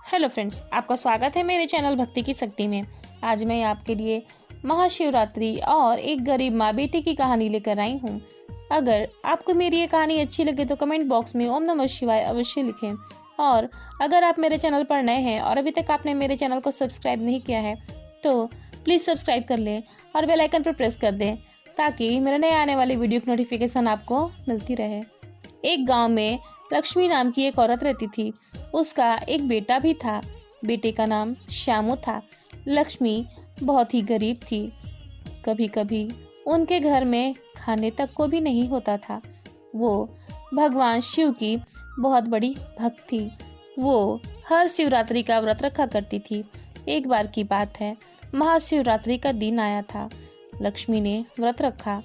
Hello friends, आपका स्वागत है मेरे चैनल भक्ति की शक्ति में। आज मैं आपके लिए महाशिवरात्रि और एक गरीब माँ बेटी की कहानी लेकर आई हूँ। अगर आपको मेरी ये कहानी अच्छी लगे तो कमेंट बॉक्स में ओम नमः शिवाय अवश्य लिखें। और अगर आप मेरे चैनल पर नए हैं और अभी तक आपने मेरे चैनल को सब्सक्राइब नहीं किया है तो प्लीज़ सब्सक्राइब कर लें और बेल आइकन पर प्रेस कर दें ताकि मेरे नए आने वाली वीडियो की नोटिफिकेशन आपको मिलती रहे। एक गाँव में लक्ष्मी नाम की एक औरत रहती थी। उसका एक बेटा भी था। बेटे का नाम श्यामू था। लक्ष्मी बहुत ही गरीब थी। कभी कभी उनके घर में खाने तक को भी नहीं होता था। वो भगवान शिव की बहुत बड़ी भक्त थी। वो हर शिवरात्रि का व्रत रखा करती थी। एक बार की बात है, महाशिवरात्रि का दिन आया था। लक्ष्मी ने व्रत रखा।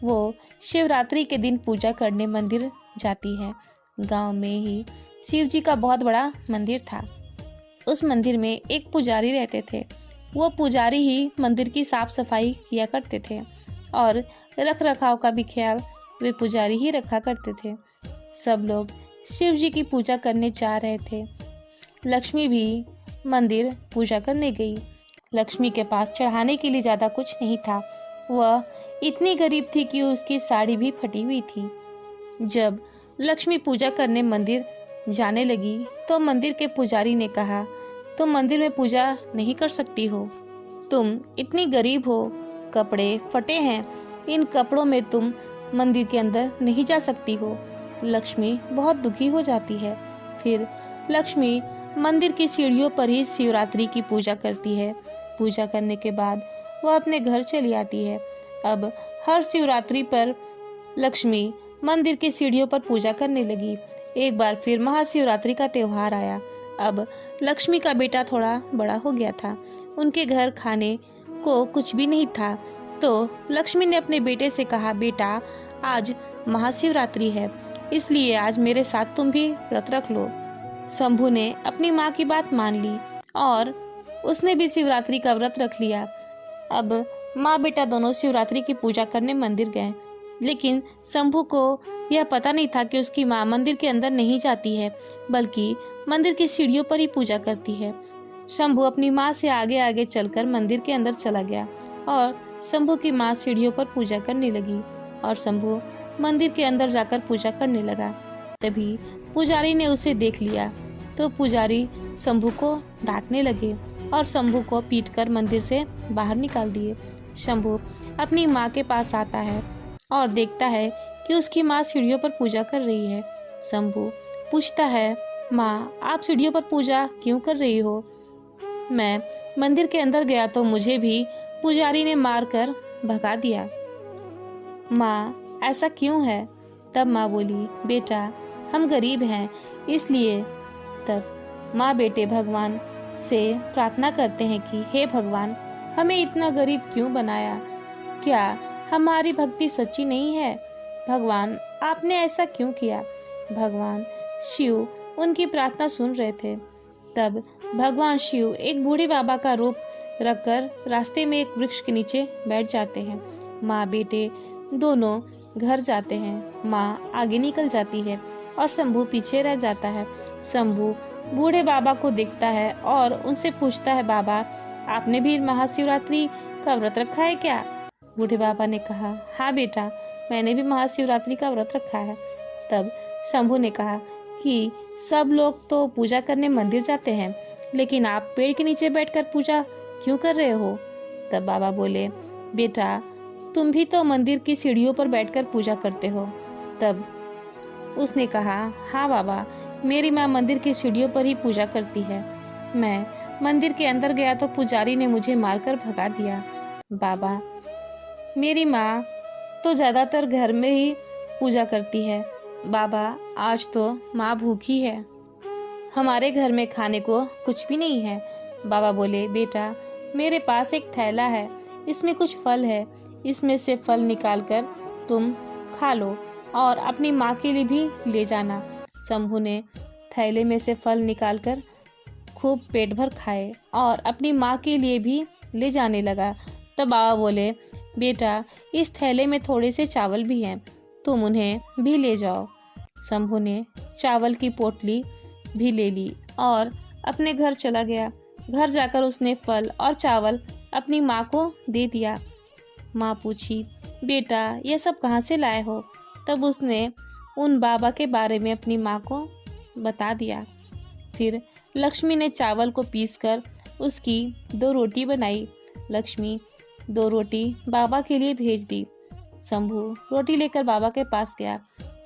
वो शिवरात्रि के दिन पूजा करने मंदिर जाती है। गांव में ही शिव जी का बहुत बड़ा मंदिर था। उस मंदिर में एक पुजारी रहते थे। वो पुजारी ही मंदिर की साफ सफाई किया करते थे और रख रखाव का भी ख्याल वे पुजारी ही रखा करते थे। सब लोग शिव जी की पूजा करने जा रहे थे। लक्ष्मी भी मंदिर पूजा करने गई। लक्ष्मी के पास चढ़ाने के लिए ज़्यादा कुछ नहीं था। वह इतनी गरीब थी कि उसकी साड़ी भी फटी हुई थी। जब लक्ष्मी पूजा करने मंदिर जाने लगी तो मंदिर के पुजारी ने कहा, तुम मंदिर में पूजा नहीं कर सकती हो। तुम इतनी गरीब हो, कपड़े फटे हैं, इन कपड़ों में तुम मंदिर के अंदर नहीं जा सकती हो। लक्ष्मी बहुत दुखी हो जाती है। फिर लक्ष्मी मंदिर की सीढ़ियों पर ही शिवरात्रि की पूजा करती है। पूजा करने के बाद वह अपने घर चली आती है। अब हर शिवरात्रि पर लक्ष्मी मंदिर की सीढ़ियों पर पूजा करने लगी। एक बार फिर महाशिवरात्रि का त्योहार आया। अब लक्ष्मी का बेटा थोड़ा बड़ा हो गया था। उनके घर खाने को कुछ भी नहीं था। तो लक्ष्मी ने अपने बेटे से कहा, बेटा आज महाशिवरात्रि है, इसलिए आज मेरे साथ तुम भी व्रत रख लो। शंभू ने अपनी माँ की बात मान ली और उसने भी शिवरात्रि का व्रत रख लिया। अब माँ बेटा दोनों शिवरात्रि की पूजा करने मंदिर गए। लेकिन शंभू को यह पता नहीं था कि उसकी माँ मंदिर के अंदर नहीं जाती है, बल्कि मंदिर की सीढ़ियों पर ही पूजा करती है। शंभू अपनी माँ से आगे आगे चलकर मंदिर के अंदर चला गया और शंभू की माँ सीढ़ियों पर पूजा करने लगी और शंभू मंदिर के अंदर जाकर पूजा करने लगा। तभी पुजारी ने उसे देख लिया तो पुजारी शंभू को डांटने लगे और शंभू को पीटकर मंदिर से बाहर निकाल दिए। शंभू अपनी माँ के पास आता है और देखता है कि उसकी माँ सीढ़ियों पर पूजा कर रही है। शंभू पूछता है, माँ आप सीढ़ियों पर पूजा क्यों कर रही हो? मैं मंदिर के अंदर गया तो मुझे भी पुजारी ने मारकर भगा दिया। माँ ऐसा क्यों है? तब माँ बोली, बेटा हम गरीब हैं इसलिए। तब माँ बेटे भगवान से प्रार्थना करते हैं कि हे भगवान, हमें इतना गरीब क्यों बनाया? क्या हमारी भक्ति सच्ची नहीं है? भगवान आपने ऐसा क्यों किया? भगवान शिव उनकी प्रार्थना सुन रहे थे। तब भगवान शिव एक बूढ़े बाबा का रूप रखकर रास्ते में एक वृक्ष के नीचे बैठ जाते हैं। माँ बेटे दोनों घर जाते हैं। माँ आगे निकल जाती है और शंभू पीछे रह जाता है। शंभू बूढ़े बाबा को देखता है और उनसे पूछता है, बाबा आपने भी महाशिवरात्रि का व्रत रखा है क्या? बूढ़े बाबा ने कहा, हाँ बेटा मैंने भी महाशिवरात्रि का व्रत रखा है। तब शंभू ने कहा कि सब लोग तो पूजा करने मंदिर जाते हैं, लेकिन आप पेड़ के नीचे बैठकर पूजा क्यों कर रहे हो? तब बाबा बोले, बेटा तुम भी तो मंदिर की सीढ़ियों पर बैठकर पूजा करते हो। तब उसने कहा, हाँ बाबा मेरी माँ मंदिर की सीढ़ियों पर ही पूजा करती है। मैं मंदिर के अंदर गया तो पुजारी ने मुझे मारकर भगा दिया। बाबा मेरी माँ तो ज़्यादातर घर में ही पूजा करती है। बाबा आज तो माँ भूखी है, हमारे घर में खाने को कुछ भी नहीं है। बाबा बोले, बेटा मेरे पास एक थैला है, इसमें कुछ फल है, इसमें से फल निकालकर तुम खा लो और अपनी माँ के लिए भी ले जाना। शंभू ने थैले में से फल निकालकर खूब पेट भर खाए और अपनी माँ के लिए भी ले जाने लगा। तब बाबा बोले, बेटा इस थैले में थोड़े से चावल भी हैं, तुम उन्हें भी ले जाओ। शंभू ने चावल की पोटली भी ले ली और अपने घर चला गया। घर जाकर उसने फल और चावल अपनी माँ को दे दिया। माँ पूछी, बेटा ये सब कहाँ से लाए हो? तब उसने उन बाबा के बारे में अपनी माँ को बता दिया। फिर लक्ष्मी ने चावल को पीसकर उसकी 2 रोटी बनाई। लक्ष्मी 2 रोटी बाबा के लिए भेज दी। शंभू रोटी लेकर बाबा के पास गया।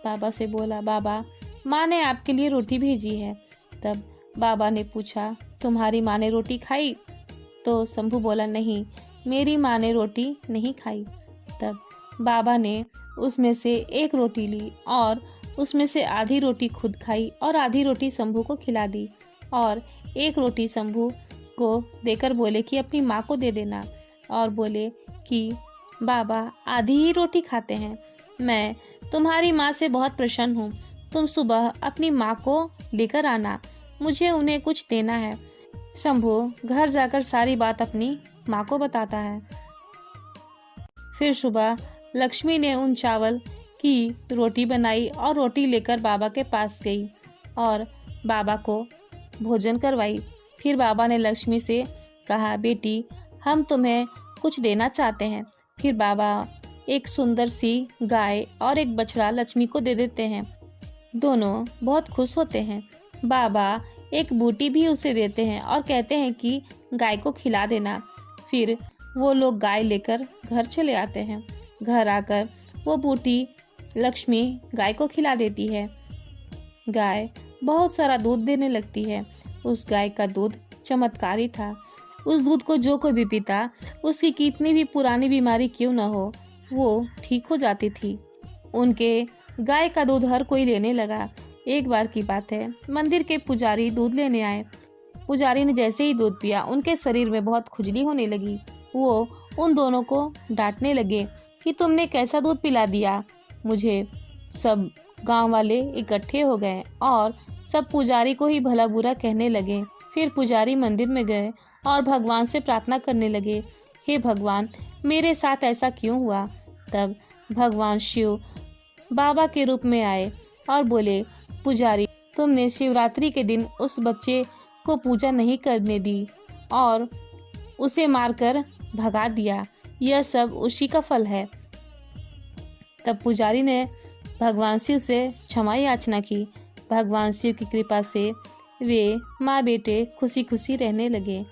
बाबा से बोला, बाबा माँ ने आपके लिए रोटी भेजी है। तब बाबा ने पूछा, तुम्हारी माँ ने रोटी खाई? तो शंभू बोला, नहीं, मेरी माँ ने रोटी नहीं खाई। तब बाबा ने उसमें से 1 रोटी ली और उसमें से आधी रोटी खुद खाई और आधी रोटी शंभू को खिला दी और 1 रोटी शंभू को देकर बोले कि अपनी माँ को दे देना और बोले कि बाबा आधी ही रोटी खाते हैं। मैं तुम्हारी माँ से बहुत प्रसन्न हूँ। तुम सुबह अपनी माँ को लेकर आना, मुझे उन्हें कुछ देना है। शंभू घर जाकर सारी बात अपनी माँ को बताता है। फिर सुबह लक्ष्मी ने उन चावल की रोटी बनाई और रोटी लेकर बाबा के पास गई और बाबा को भोजन करवाई। फिर बाबा ने लक्ष्मी से कहा, बेटी हम तुम्हें कुछ देना चाहते हैं। फिर बाबा एक सुंदर सी गाय और एक बछड़ा लक्ष्मी को दे देते हैं। दोनों बहुत खुश होते हैं। बाबा एक बूटी भी उसे देते हैं और कहते हैं कि गाय को खिला देना। फिर वो लोग गाय लेकर घर चले आते हैं। घर आकर वो बूटी लक्ष्मी गाय को खिला देती है। गाय बहुत सारा दूध देने लगती है। उस गाय का दूध चमत्कारी था। उस दूध को जो कोई भी पीता, उसकी कितनी भी पुरानी बीमारी क्यों न हो, वो ठीक हो जाती थी। उनके गाय का दूध हर कोई लेने लगा। एक बार की बात है, मंदिर के पुजारी दूध लेने आए। पुजारी ने जैसे ही दूध पिया, उनके शरीर में बहुत खुजली होने लगी। वो उन दोनों को डांटने लगे कि तुमने कैसा दूध पिला दिया मुझे। सब गांव वाले इकट्ठे हो गए और सब पुजारी को ही भला बुरा कहने लगे। फिर पुजारी मंदिर में गए और भगवान से प्रार्थना करने लगे, हे भगवान मेरे साथ ऐसा क्यों हुआ? तब भगवान शिव बाबा के रूप में आए और बोले, पुजारी तुमने शिवरात्रि के दिन उस बच्चे को पूजा नहीं करने दी और उसे मारकर भगा दिया, यह सब उसी का फल है। तब पुजारी ने भगवान शिव से क्षमा याचना की। भगवान शिव की कृपा से वे माँ बेटे खुशी खुशी रहने लगे।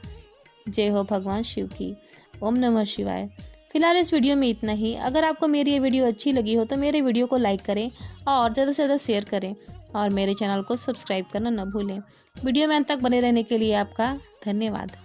जय हो भगवान शिव की। ओम नमः शिवाय। फिलहाल इस वीडियो में इतना ही। अगर आपको मेरी ये वीडियो अच्छी लगी हो तो मेरे वीडियो को लाइक करें और ज़्यादा से ज़्यादा शेयर करें और मेरे चैनल को सब्सक्राइब करना न भूलें। वीडियो में अंत तक बने रहने के लिए आपका धन्यवाद।